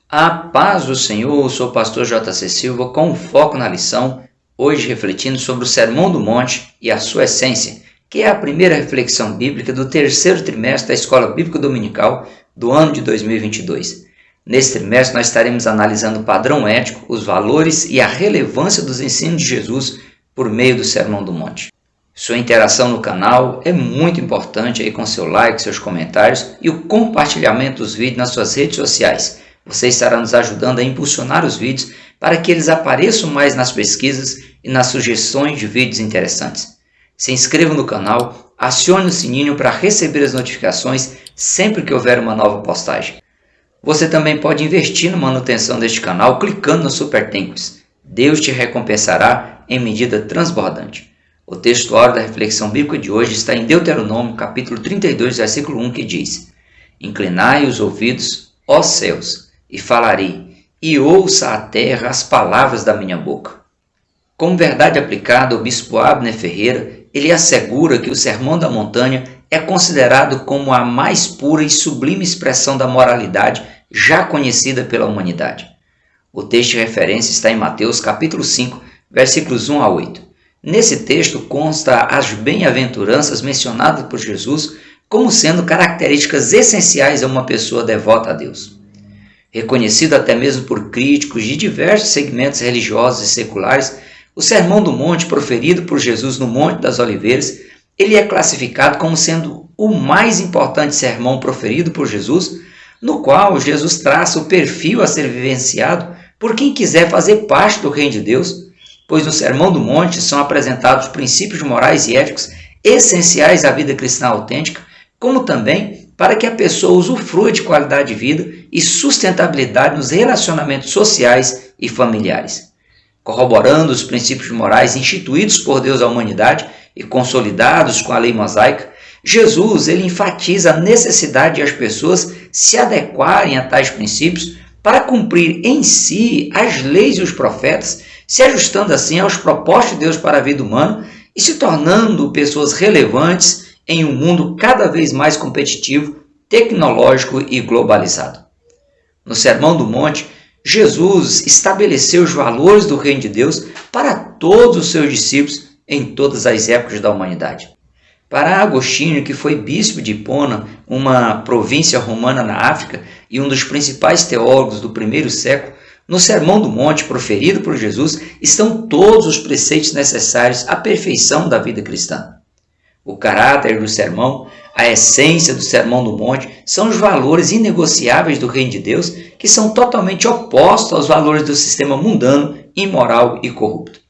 A paz do Senhor, eu sou o pastor J.C. Silva com foco na lição, hoje refletindo sobre o Sermão do Monte e a sua essência, que é a primeira reflexão bíblica do terceiro trimestre da Escola Bíblica Dominical do ano de 2022. Nesse trimestre nós estaremos analisando o padrão ético, os valores e a relevância dos ensinos de Jesus por meio do Sermão do Monte. Sua interação no canal é muito importante aí com seu like, seus comentários e o compartilhamento dos vídeos nas suas redes sociais. Você estará nos ajudando a impulsionar os vídeos para que eles apareçam mais nas pesquisas e nas sugestões de vídeos interessantes. Se inscreva no canal, acione o sininho para receber as notificações sempre que houver uma nova postagem. Você também pode investir na manutenção deste canal clicando no Super Thanks. Deus te recompensará em medida transbordante. O textuário da reflexão bíblica de hoje está em Deuteronômio, capítulo 32, versículo 1, que diz: Inclinai os ouvidos, ó céus, e falarei, e ouça a terra as palavras da minha boca. Como verdade aplicada, o bispo Abner Ferreira, ele assegura que o Sermão da Montanha é considerado como a mais pura e sublime expressão da moralidade já conhecida pela humanidade. O texto de referência está em Mateus, capítulo 5, versículos 1 a 8. Nesse texto consta as bem-aventuranças mencionadas por Jesus como sendo características essenciais a uma pessoa devota a Deus. Reconhecido até mesmo por críticos de diversos segmentos religiosos e seculares, o Sermão do Monte proferido por Jesus no Monte das Oliveiras, ele é classificado como sendo o mais importante sermão proferido por Jesus, no qual Jesus traça o perfil a ser vivenciado por quem quiser fazer parte do reino de Deus, pois no Sermão do Monte são apresentados princípios morais e éticos essenciais à vida cristã autêntica, como também para que a pessoa usufrua de qualidade de vida e sustentabilidade nos relacionamentos sociais e familiares. Corroborando os princípios morais instituídos por Deus à humanidade e consolidados com a lei mosaica, Jesus ele enfatiza a necessidade de as pessoas se adequarem a tais princípios para cumprir em si as leis e os profetas, se ajustando assim aos propósitos de Deus para a vida humana e se tornando pessoas relevantes em um mundo cada vez mais competitivo, tecnológico e globalizado. No Sermão do Monte, Jesus estabeleceu os valores do reino de Deus para todos os seus discípulos em todas as épocas da humanidade. Para Agostinho, que foi bispo de Hipona, uma província romana na África e um dos principais teólogos do primeiro século, no Sermão do Monte proferido por Jesus estão todos os preceitos necessários à perfeição da vida cristã. O caráter do sermão, a essência do Sermão do Monte, são os valores inegociáveis do reino de Deus, que são totalmente opostos aos valores do sistema mundano, imoral e corrupto.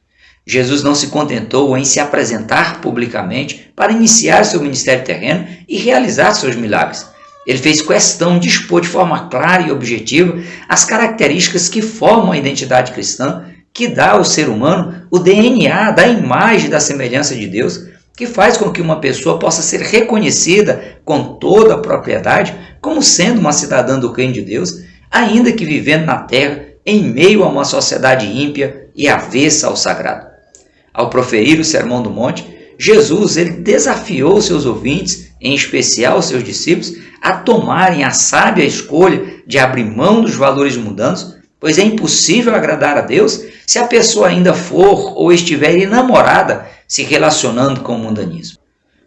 Jesus não se contentou em se apresentar publicamente para iniciar seu ministério terreno e realizar seus milagres. Ele fez questão de expor de forma clara e objetiva as características que formam a identidade cristã, que dá ao ser humano o DNA da imagem e da semelhança de Deus, que faz com que uma pessoa possa ser reconhecida com toda a propriedade como sendo uma cidadã do reino de Deus, ainda que vivendo na terra em meio a uma sociedade ímpia e avessa ao sagrado. Ao proferir o Sermão do Monte, Jesus ele desafiou seus ouvintes, em especial seus discípulos, a tomarem a sábia escolha de abrir mão dos valores mundanos, pois é impossível agradar a Deus se a pessoa ainda for ou estiver enamorada se relacionando com o mundanismo.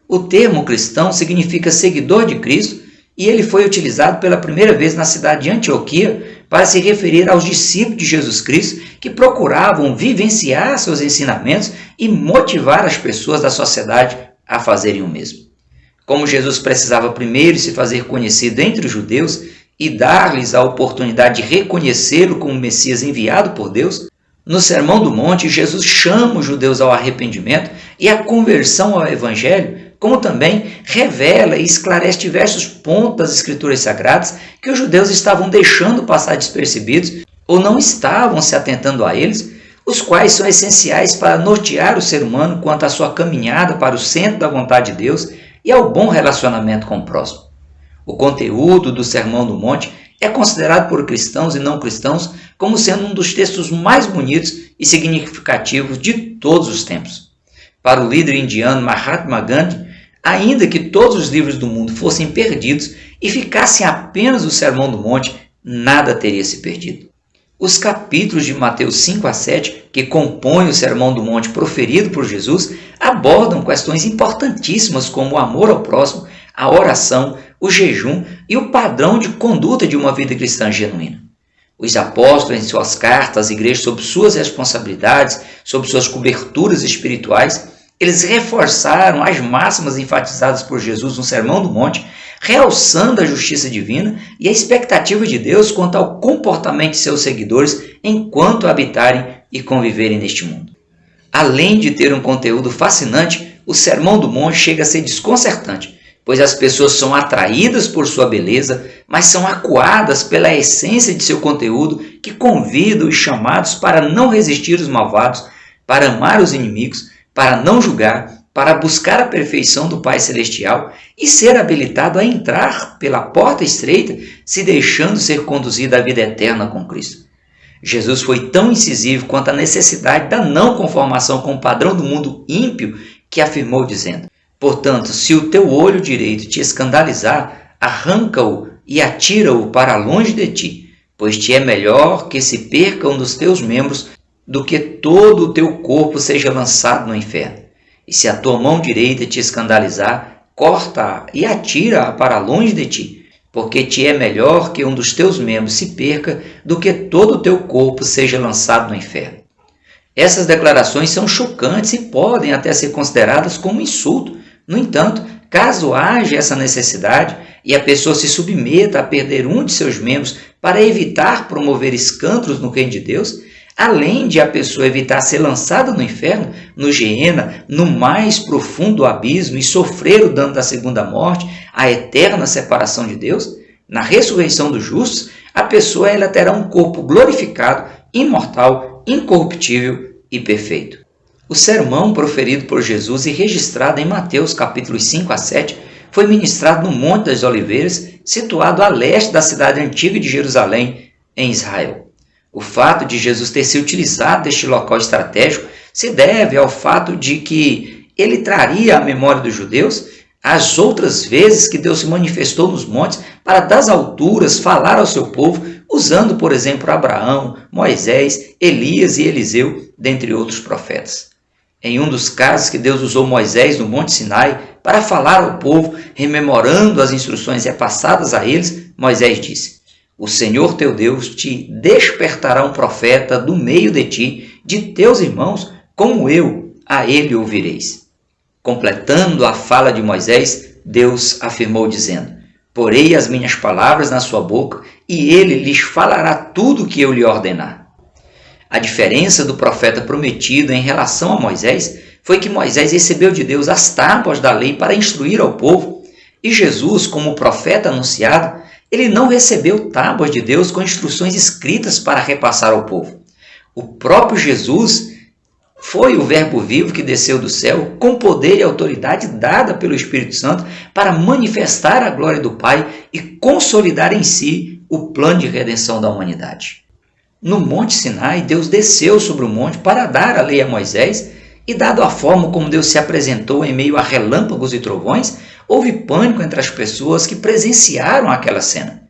O termo cristão significa seguidor de Cristo e ele foi utilizado pela primeira vez na cidade de Antioquia para se referir aos discípulos de Jesus Cristo que procuravam vivenciar seus ensinamentos e motivar as pessoas da sociedade a fazerem o mesmo. Como Jesus precisava primeiro se fazer conhecido entre os judeus e dar-lhes a oportunidade de reconhecê-lo como Messias enviado por Deus, no Sermão do Monte, Jesus chama os judeus ao arrependimento e à conversão ao Evangelho, como também revela e esclarece diversos pontos das Escrituras Sagradas que os judeus estavam deixando passar despercebidos ou não estavam se atentando a eles, os quais são essenciais para nortear o ser humano quanto à sua caminhada para o centro da vontade de Deus e ao bom relacionamento com o próximo. O conteúdo do Sermão do Monte é considerado por cristãos e não cristãos como sendo um dos textos mais bonitos e significativos de todos os tempos. Para o líder indiano Mahatma Gandhi, ainda que todos os livros do mundo fossem perdidos e ficassem apenas o Sermão do Monte, nada teria se perdido. Os capítulos de Mateus 5 a 7, que compõem o Sermão do Monte proferido por Jesus, abordam questões importantíssimas como o amor ao próximo, a oração, o jejum e o padrão de conduta de uma vida cristã genuína. Os apóstolos, em suas cartas às igrejas sobre suas responsabilidades, sobre suas coberturas espirituais, eles reforçaram as máximas enfatizadas por Jesus no Sermão do Monte, realçando a justiça divina e a expectativa de Deus quanto ao comportamento de seus seguidores enquanto habitarem e conviverem neste mundo. Além de ter um conteúdo fascinante, o Sermão do Monte chega a ser desconcertante, pois as pessoas são atraídas por sua beleza, mas são acuadas pela essência de seu conteúdo que convida os chamados para não resistir os malvados, para amar os inimigos, para não julgar, para buscar a perfeição do Pai Celestial e ser habilitado a entrar pela porta estreita, se deixando ser conduzido à vida eterna com Cristo. Jesus foi tão incisivo quanto a necessidade da não conformação com o padrão do mundo ímpio que afirmou dizendo: portanto, se o teu olho direito te escandalizar, arranca-o e atira-o para longe de ti, pois te é melhor que se perca um dos teus membros do que todo o teu corpo seja lançado no inferno. E se a tua mão direita te escandalizar, corta-a e atira-a para longe de ti, porque te é melhor que um dos teus membros se perca do que todo o teu corpo seja lançado no inferno. Essas declarações são chocantes e podem até ser consideradas como insulto. No entanto, caso haja essa necessidade e a pessoa se submeta a perder um de seus membros para evitar promover escândalos no reino de Deus, além de a pessoa evitar ser lançada no inferno, no Geena, no mais profundo abismo e sofrer o dano da segunda morte, a eterna separação de Deus, na ressurreição dos justos, a pessoa ela terá um corpo glorificado, imortal, incorruptível e perfeito. O sermão proferido por Jesus e registrado em Mateus capítulos 5 a 7 foi ministrado no Monte das Oliveiras, situado a leste da cidade antiga de Jerusalém, em Israel. O fato de Jesus ter se utilizado deste local estratégico se deve ao fato de que ele traria à memória dos judeus as outras vezes que Deus se manifestou nos montes para das alturas falar ao seu povo, usando, por exemplo, Abraão, Moisés, Elias e Eliseu, dentre outros profetas. Em um dos casos que Deus usou Moisés no Monte Sinai para falar ao povo, rememorando as instruções repassadas a eles, Moisés disse: o Senhor teu Deus te despertará um profeta do meio de ti, de teus irmãos, como eu, a ele ouvireis. Completando a fala de Moisés, Deus afirmou dizendo: porei as minhas palavras na sua boca, e ele lhes falará tudo o que eu lhe ordenar. A diferença do profeta prometido em relação a Moisés foi que Moisés recebeu de Deus as tábuas da lei para instruir ao povo, e Jesus, como profeta anunciado, ele não recebeu tábuas de Deus com instruções escritas para repassar ao povo. O próprio Jesus foi o Verbo vivo que desceu do céu com poder e autoridade dada pelo Espírito Santo para manifestar a glória do Pai e consolidar em si o plano de redenção da humanidade. No Monte Sinai, Deus desceu sobre o monte para dar a lei a Moisés e, dado a forma como Deus se apresentou em meio a relâmpagos e trovões, houve pânico entre as pessoas que presenciaram aquela cena.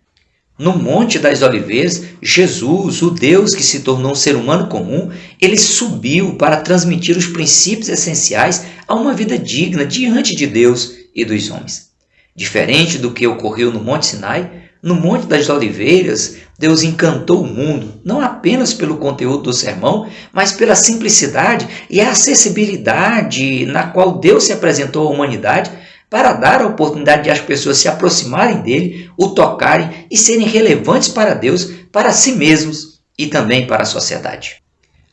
No Monte das Oliveiras, Jesus, o Deus que se tornou um ser humano comum, ele subiu para transmitir os princípios essenciais a uma vida digna diante de Deus e dos homens. Diferente do que ocorreu no Monte Sinai, no Monte das Oliveiras, Deus encantou o mundo, não apenas pelo conteúdo do sermão, mas pela simplicidade e a acessibilidade na qual Deus se apresentou à humanidade para dar a oportunidade de as pessoas se aproximarem dele, o tocarem e serem relevantes para Deus, para si mesmos e também para a sociedade.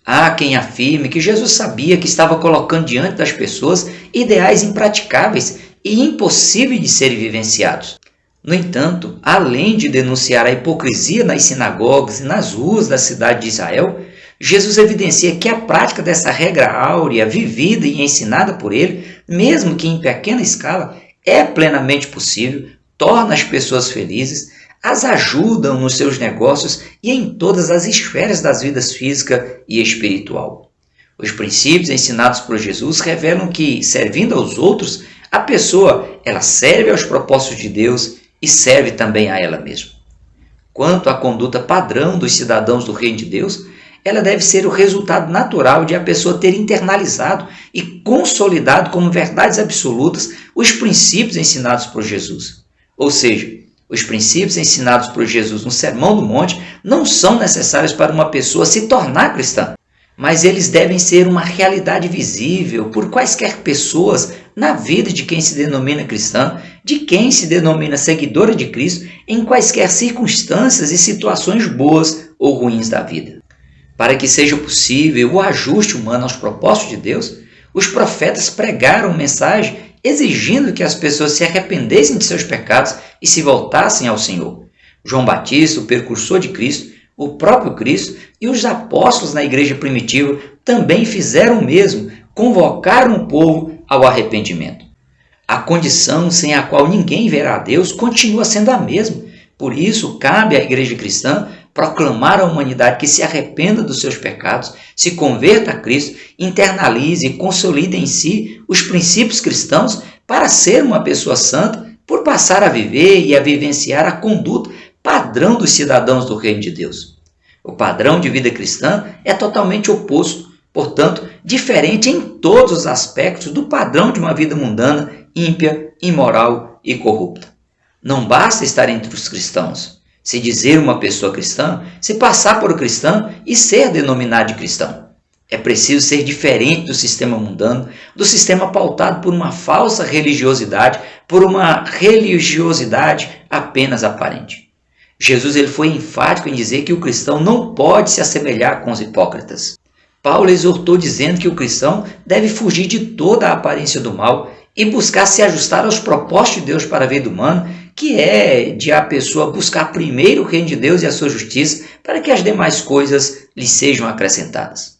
Há quem afirme que Jesus sabia que estava colocando diante das pessoas ideais impraticáveis e impossíveis de serem vivenciados. No entanto, além de denunciar a hipocrisia nas sinagogas e nas ruas da cidade de Israel, Jesus evidencia que a prática dessa regra áurea, vivida e ensinada por ele, mesmo que em pequena escala, é plenamente possível, torna as pessoas felizes, as ajudam nos seus negócios e em todas as esferas das vidas física e espiritual. Os princípios ensinados por Jesus revelam que, servindo aos outros, a pessoa ela serve aos propósitos de Deus e serve também a ela mesma. Quanto à conduta padrão dos cidadãos do Reino de Deus, ela deve ser o resultado natural de a pessoa ter internalizado e consolidado como verdades absolutas os princípios ensinados por Jesus. Ou seja, os princípios ensinados por Jesus no Sermão do Monte não são necessários para uma pessoa se tornar cristã, mas eles devem ser uma realidade visível por quaisquer pessoas na vida de quem se denomina cristã, de quem se denomina seguidora de Cristo, em quaisquer circunstâncias e situações boas ou ruins da vida. Para que seja possível o ajuste humano aos propósitos de Deus, os profetas pregaram mensagem exigindo que as pessoas se arrependessem de seus pecados e se voltassem ao Senhor. João Batista, o precursor de Cristo, o próprio Cristo e os apóstolos na igreja primitiva também fizeram o mesmo, convocaram o povo ao arrependimento. A condição sem a qual ninguém verá a Deus continua sendo a mesma. Por isso, cabe à igreja cristã proclamar à humanidade que se arrependa dos seus pecados, se converta a Cristo, internalize e consolide em si os princípios cristãos para ser uma pessoa santa, por passar a viver e a vivenciar a conduta padrão dos cidadãos do Reino de Deus. O padrão de vida cristã é totalmente oposto, portanto, diferente em todos os aspectos do padrão de uma vida mundana, ímpia, imoral e corrupta. Não basta estar entre os cristãos, se dizer uma pessoa cristã, se passar por cristão e ser denominado de cristão. É preciso ser diferente do sistema mundano, do sistema pautado por uma falsa religiosidade, por uma religiosidade apenas aparente. Jesus ele foi enfático em dizer que o cristão não pode se assemelhar com os hipócritas. Paulo exortou dizendo que o cristão deve fugir de toda a aparência do mal e buscar se ajustar aos propósitos de Deus para a vida humana, que é de a pessoa buscar primeiro o reino de Deus e a sua justiça, para que as demais coisas lhe sejam acrescentadas.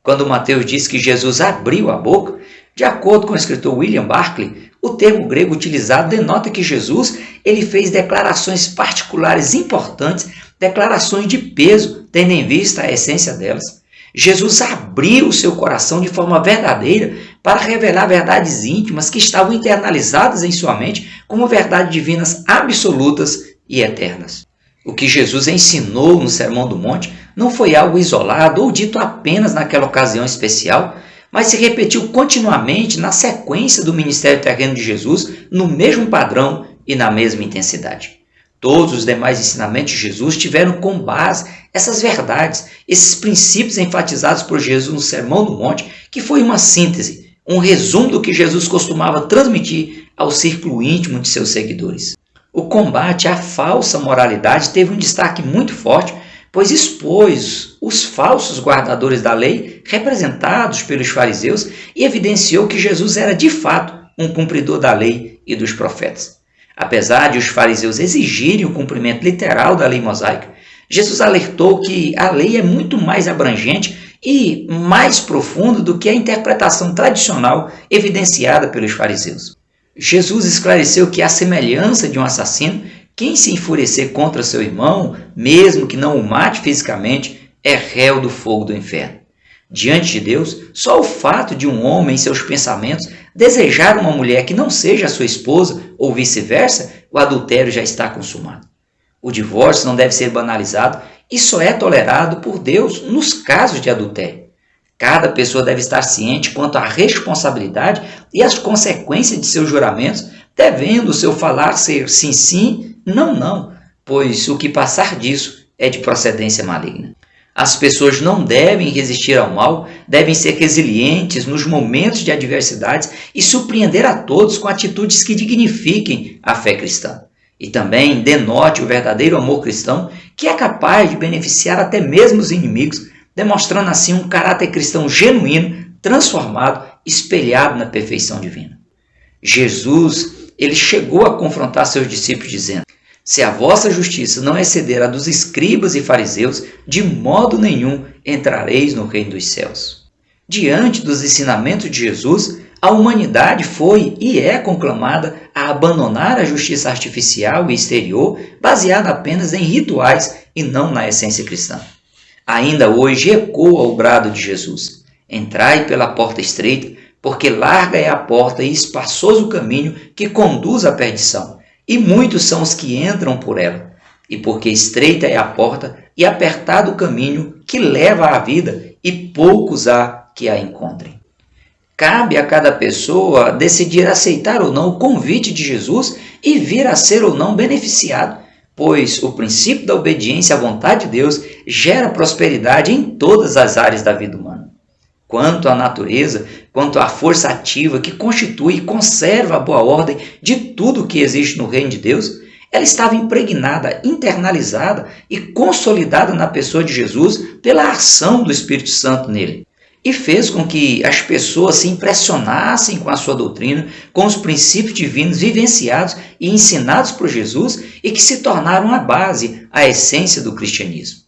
Quando Mateus diz que Jesus abriu a boca, de acordo com o escritor William Barclay, o termo grego utilizado denota que Jesus ele fez declarações particulares importantes, declarações de peso, tendo em vista a essência delas. Jesus abriu o seu coração de forma verdadeira para revelar verdades íntimas que estavam internalizadas em sua mente como verdades divinas absolutas e eternas. O que Jesus ensinou no Sermão do Monte não foi algo isolado ou dito apenas naquela ocasião especial, mas se repetiu continuamente na sequência do ministério terreno de Jesus, no mesmo padrão e na mesma intensidade. Todos os demais ensinamentos de Jesus tiveram como base essas verdades, esses princípios enfatizados por Jesus no Sermão do Monte, que foi uma síntese, um resumo do que Jesus costumava transmitir ao círculo íntimo de seus seguidores. O combate à falsa moralidade teve um destaque muito forte, pois expôs os falsos guardadores da lei, representados pelos fariseus, e evidenciou que Jesus era de fato um cumpridor da lei e dos profetas. Apesar de os fariseus exigirem o cumprimento literal da lei mosaica, Jesus alertou que a lei é muito mais abrangente e mais profunda do que a interpretação tradicional evidenciada pelos fariseus. Jesus esclareceu que, à semelhança de um assassino, quem se enfurecer contra seu irmão, mesmo que não o mate fisicamente, é réu do fogo do inferno. Diante de Deus, só o fato de um homem em seus pensamentos desejar uma mulher que não seja sua esposa ou vice-versa, o adultério já está consumado. O divórcio não deve ser banalizado e só é tolerado por Deus nos casos de adultério. Cada pessoa deve estar ciente quanto à responsabilidade e às consequências de seus juramentos, devendo o seu falar ser sim, sim, não, não, pois o que passar disso é de procedência maligna. As pessoas não devem resistir ao mal, devem ser resilientes nos momentos de adversidades e surpreender a todos com atitudes que dignifiquem a fé cristã. E também denote o verdadeiro amor cristão, que é capaz de beneficiar até mesmo os inimigos, demonstrando assim um caráter cristão genuíno, transformado, espelhado na perfeição divina. Jesus, ele chegou a confrontar seus discípulos dizendo: se a vossa justiça não exceder a dos escribas e fariseus, de modo nenhum entrareis no reino dos céus. Diante dos ensinamentos de Jesus, a humanidade foi e é conclamada a abandonar a justiça artificial e exterior, baseada apenas em rituais e não na essência cristã. Ainda hoje ecoa o brado de Jesus: entrai pela porta estreita, porque larga é a porta e espaçoso o caminho que conduz à perdição, e muitos são os que entram por ela. e porque estreita é a porta e apertado o caminho que leva à vida, e poucos há que a encontrem. Cabe a cada pessoa decidir aceitar ou não o convite de Jesus e vir a ser ou não beneficiado, pois o princípio da obediência à vontade de Deus gera prosperidade em todas as áreas da vida humana. Quanto à natureza, quanto à força ativa que constitui e conserva a boa ordem de tudo o que existe no reino de Deus, ela estava impregnada, internalizada e consolidada na pessoa de Jesus pela ação do Espírito Santo nele. E fez com que as pessoas se impressionassem com a sua doutrina, com os princípios divinos vivenciados e ensinados por Jesus e que se tornaram a base, a essência do cristianismo.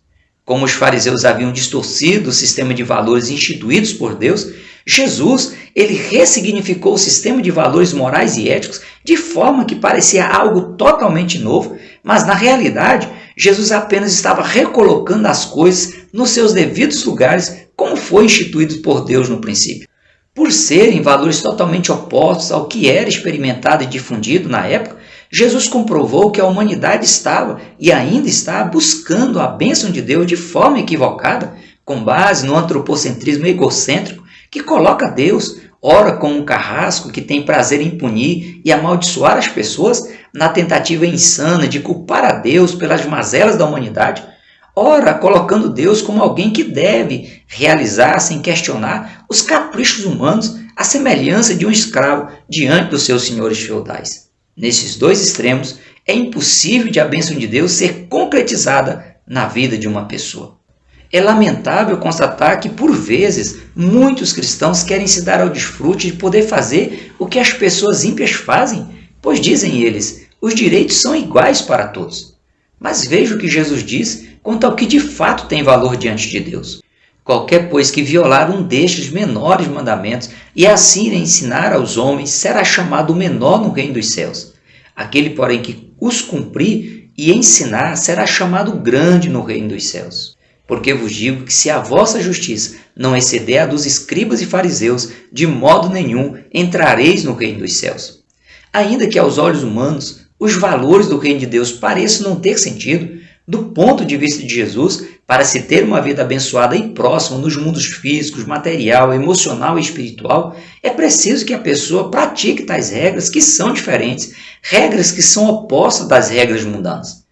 Como os fariseus haviam distorcido o sistema de valores instituídos por Deus, Jesus ele ressignificou o sistema de valores morais e éticos de forma que parecia algo totalmente novo, mas na realidade Jesus apenas estava recolocando as coisas nos seus devidos lugares, como foi instituído por Deus no princípio. Por serem valores totalmente opostos ao que era experimentado e difundido na época, Jesus comprovou que a humanidade estava e ainda está buscando a bênção de Deus de forma equivocada, com base no antropocentrismo egocêntrico que coloca Deus, ora como um carrasco que tem prazer em punir e amaldiçoar as pessoas na tentativa insana de culpar a Deus pelas mazelas da humanidade, ora colocando Deus como alguém que deve realizar sem questionar os caprichos humanos à semelhança de um escravo diante dos seus senhores feudais. Nesses dois extremos, é impossível de a bênção de Deus ser concretizada na vida de uma pessoa. É lamentável constatar que, por vezes, muitos cristãos querem se dar ao desfrute de poder fazer o que as pessoas ímpias fazem, pois dizem eles, os direitos são iguais para todos. Mas veja o que Jesus diz quanto ao que de fato tem valor diante de Deus. Qualquer, pois, que violar um destes menores mandamentos e assim ensinar aos homens, será chamado menor no reino dos céus. Aquele, porém, que os cumprir e ensinar, será chamado grande no reino dos céus. Porque vos digo que se a vossa justiça não exceder a dos escribas e fariseus, de modo nenhum entrareis no reino dos céus. Ainda que aos olhos humanos os valores do reino de Deus pareçam não ter sentido, do ponto de vista de Jesus, para se ter uma vida abençoada e próxima nos mundos físicos, material, emocional e espiritual, é preciso que a pessoa pratique tais regras que são diferentes, regras que são opostas das regras mundanas.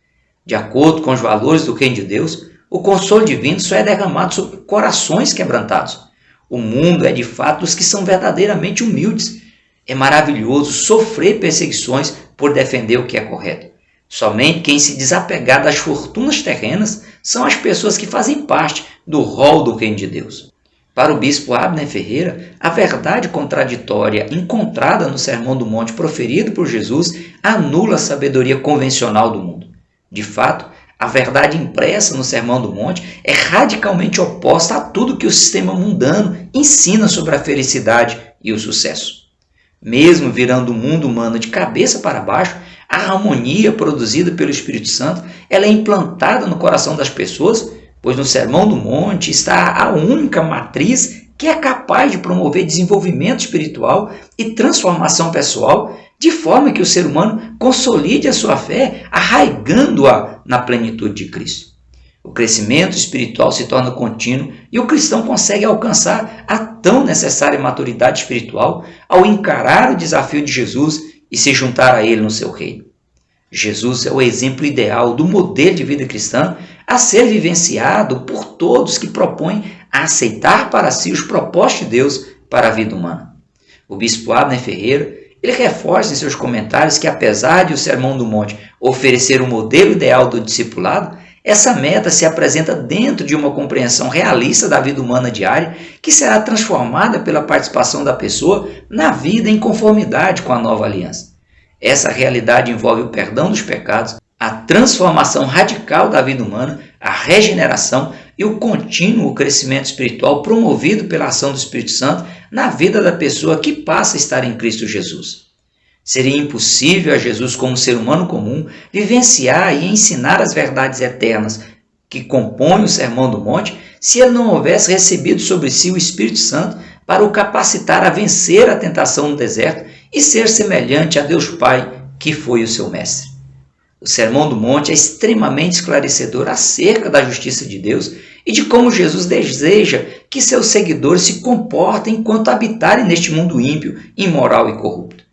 De acordo com os valores do reino de Deus, o consolo divino só é derramado sobre corações quebrantados. O mundo é de fato dos que são verdadeiramente humildes. É maravilhoso sofrer perseguições por defender o que é correto. Somente quem se desapegar das fortunas terrenas são as pessoas que fazem parte do rol do reino de Deus. Para o bispo Abner Ferreira, a verdade contraditória encontrada no Sermão do Monte proferido por Jesus anula a sabedoria convencional do mundo. De fato, a verdade impressa no Sermão do Monte é radicalmente oposta a tudo que o sistema mundano ensina sobre a felicidade e o sucesso. Mesmo virando o mundo humano de cabeça para baixo, a harmonia produzida pelo Espírito Santo ela é implantada no coração das pessoas, pois no Sermão do Monte está a única matriz que é capaz de promover desenvolvimento espiritual e transformação pessoal, de forma que o ser humano consolide a sua fé, arraigando-a na plenitude de Cristo. O crescimento espiritual se torna contínuo e o cristão consegue alcançar a tão necessária maturidade espiritual ao encarar o desafio de Jesus e se juntar a ele no seu reino. Jesus é o exemplo ideal do modelo de vida cristã a ser vivenciado por todos que propõem a aceitar para si os propósitos de Deus para a vida humana. O bispo Abner Ferreira ele reforça em seus comentários que, apesar de o Sermão do Monte oferecer o modelo ideal do discipulado, essa meta se apresenta dentro de uma compreensão realista da vida humana diária que será transformada pela participação da pessoa na vida em conformidade com a nova aliança. Essa realidade envolve o perdão dos pecados, a transformação radical da vida humana, a regeneração e o contínuo crescimento espiritual promovido pela ação do Espírito Santo na vida da pessoa que passa a estar em Cristo Jesus. Seria impossível a Jesus, como ser humano comum, vivenciar e ensinar as verdades eternas que compõem o Sermão do Monte se ele não houvesse recebido sobre si o Espírito Santo para o capacitar a vencer a tentação no deserto e ser semelhante a Deus Pai, que foi o seu mestre. O Sermão do Monte é extremamente esclarecedor acerca da justiça de Deus e de como Jesus deseja que seus seguidores se comportem enquanto habitarem neste mundo ímpio, imoral e corrupto.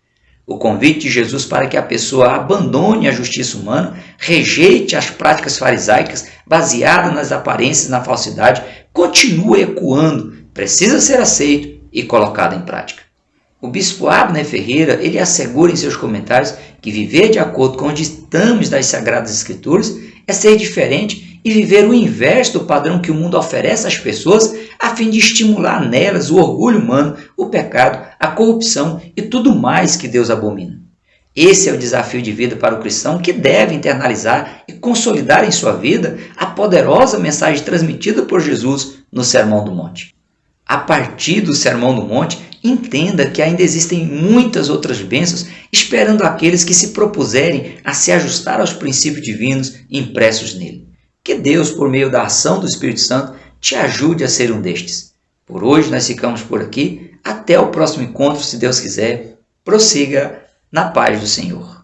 O convite de Jesus para que a pessoa abandone a justiça humana, rejeite as práticas farisaicas baseadas nas aparências e na falsidade, continua ecoando, precisa ser aceito e colocado em prática. O bispo Abner Ferreira, ele assegura em seus comentários que viver de acordo com os ditames das Sagradas Escrituras é ser diferente e viver o inverso do padrão que o mundo oferece às pessoas a fim de estimular nelas o orgulho humano, o pecado, a corrupção e tudo mais que Deus abomina. Esse é o desafio de vida para o cristão que deve internalizar e consolidar em sua vida a poderosa mensagem transmitida por Jesus no Sermão do Monte. A partir do Sermão do Monte, entenda que ainda existem muitas outras bênçãos esperando aqueles que se propuserem a se ajustar aos princípios divinos impressos nele. Que Deus, por meio da ação do Espírito Santo, te ajude a ser um destes. Por hoje nós ficamos por aqui. Até o próximo encontro, se Deus quiser. Prossiga na paz do Senhor.